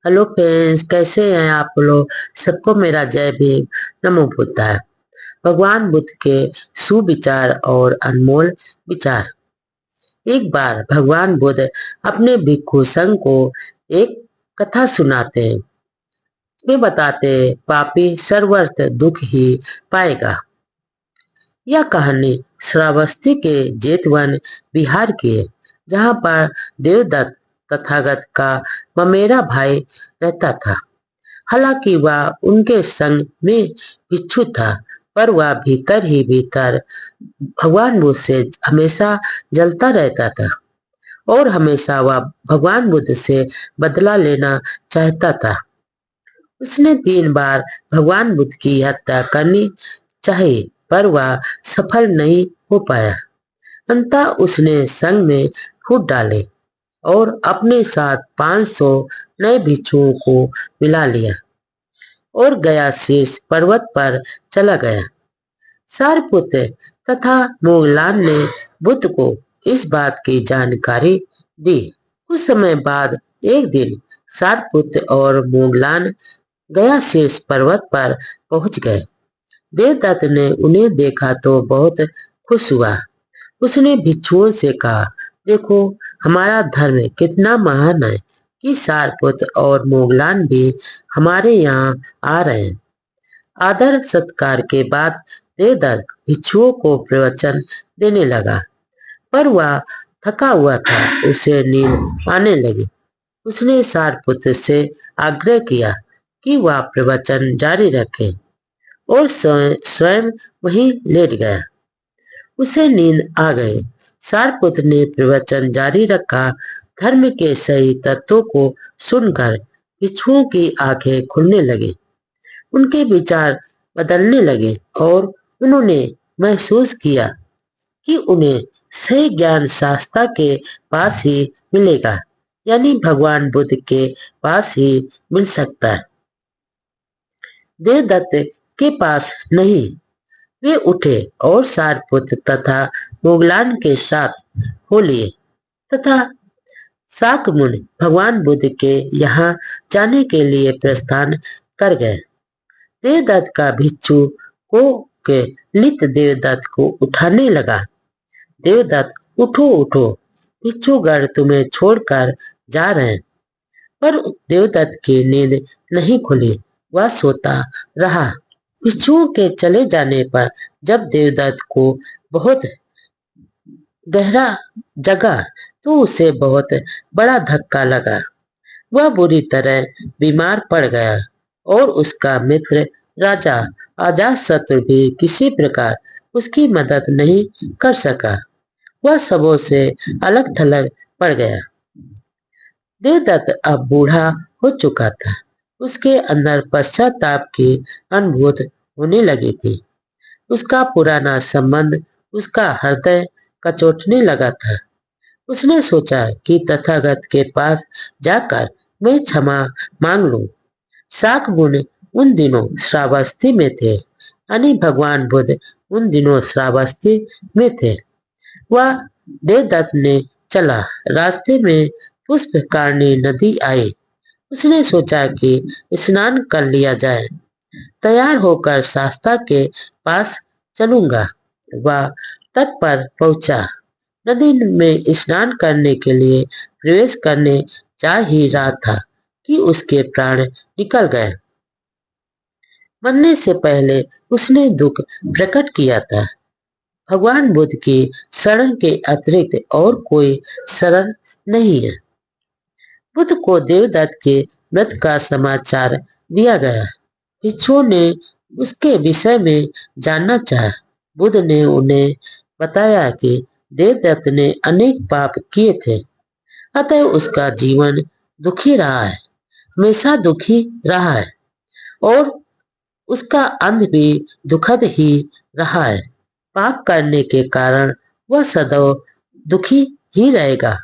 Hello friends, कैसे हैं आप लोग। सबको मेरा जय भीम। नमो बुद्धाय। भगवान बुद्ध के सुविचार और अनमोल विचार। एक बार भगवान बुद्ध अपने भिक्षु संघ को एक कथा सुनाते हैं। वे बताते हैं, पापी सर्वत्र दुख ही पाएगा। यह कहानी श्रावस्ती के जेतवन बिहार की है, जहाँ पर देवदत्त तथागत का ममेरा भाई रहता था। हालांकि वह उनके संग में भिक्षु था, पर वह भीतर ही भीतर भगवान बुद्ध से हमेशा जलता रहता था और हमेशा वह भगवान बुद्ध से बदला लेना चाहता था। उसने 3 बार भगवान बुद्ध की हत्या करनी चाहिए, पर वह सफल नहीं हो पाया। अंततः उसने संग में फूट डाले और अपने साथ 500 नए भिक्षुओं को मिला लिया और गया शीर्ष पर्वत पर चला गया। सारपुत्र तथा मोगलान ने बुद्ध को इस बात की जानकारी दी। कुछ समय बाद एक दिन सारपुत्र और मोगलान गया शीर्ष पर्वत पर पहुंच गए। देवदत्त ने उन्हें देखा तो बहुत खुश हुआ। उसने भिक्षुओं से कहा, देखो, हमारा धर्म कितना महान है कि सारपुत्र और मोगलान भी हमारे यहाँ आ रहे हैं। आदर सत्कार के बाद देवदत्त भिक्षुओं को प्रवचन देने लगा, पर वह थका हुआ था। उसे नींद आने लगी। उसने सारपुत्र से आग्रह किया कि वह प्रवचन जारी रखे और स्वयं वहीं लेट गया। उसे नींद आ गई। सारपुत्र ने प्रवचन जारी रखा। धर्म के सही तत्वों को सुनकर भिक्षुओं की आंखें खुलने लगी, उनके विचार बदलने लगे और उन्होंने महसूस किया कि उन्हें सही ज्ञान शास्त्र के पास ही मिलेगा, यानी भगवान बुद्ध के पास ही मिल सकता है, देवदत्त के पास नहीं। वे उठे और सारपुत्र तथा मोगलान के साथ हो लिए तथा शाक्यमुनि भगवान बुद्ध के यहाँ जाने के लिए प्रस्थान कर गए। देवदत्त का भिक्षु को के लित देवदत्त को उठाने लगा। देवदत्त, उठो उठो, भिक्षुगण तुम्हें छोड़कर जा रहे हैं। पर देवदत्त की नींद नहीं खुली, वह सोता रहा। भिक्षुओं के चले जाने पर जब देवदत्त को बहुत गहरा जगा तो उसे बहुत बड़ा धक्का लगा। वह बुरी तरह बीमार पड़ गया और उसका मित्र राजा अजातशत्रु भी किसी प्रकार उसकी मदद नहीं कर सका। वह सबों से अलग थलग पड़ गया। देवदत्त अब बूढ़ा हो चुका था। उसके अंदर पश्चाताप की अनुभूति होने लगी थी। उसका पुराना संबंध उसका हृदय कचोटने लगा था। उसने सोचा कि तथागत के पास जाकर मैं क्षमा मांग लूं। शाक्यमुनि उन दिनों श्रावस्ती में थे, यानी भगवान बुद्ध उन दिनों श्रावस्ती में थे। वह देवदत्त ने चला। रास्ते में पुष्पकारणी नदी आई। उसने सोचा कि स्नान कर लिया जाए। तैयार होकर शास्ता के पास चलूंगा। वह तट पर पहुंचा। नदी में स्नान करने के लिए प्रवेश करने जा ही रहा था कि उसके प्राण निकल गए। मरने से पहले उसने दुख प्रकट किया था। भगवान बुद्ध की शरण के अतिरिक्त और कोई शरण नहीं है। बुद्ध को देवदत्त के मृत का समाचार दिया गया। भिक्षुओं ने उसके विषय में जानना चाहा। बुद्ध ने उन्हें बताया कि देवदत्त ने अनेक पाप किए थे, अतः उसका जीवन दुखी रहा है, हमेशा दुखी रहा है और उसका अंत भी दुखद ही रहा है। पाप करने के कारण वह सदैव दुखी ही रहेगा।